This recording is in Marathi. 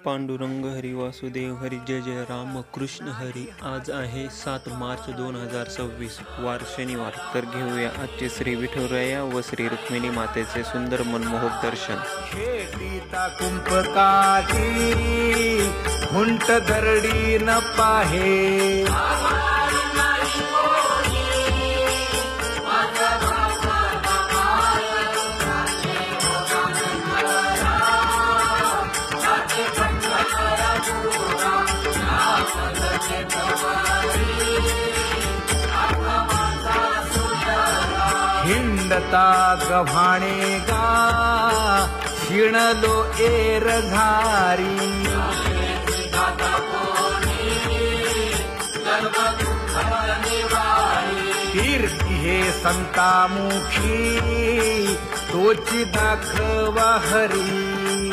पांडुरंग हरी वासुदेव हरी जय जय राम कृष्ण हरी. आज आहे 7 मार्च 2026 वार शनिवार. तर घेऊया आजचे श्री विठुराया व श्री रुक्मिणी मातेचे सुंदर मनमोहक दर्शन. शेटीता कुंपकाची हुंट दरडी न पाहे, हिंडता गव्हाणे गा शिणलो एर घारी, कीर्ती हे संतामुखी तोची दाखवा हरी.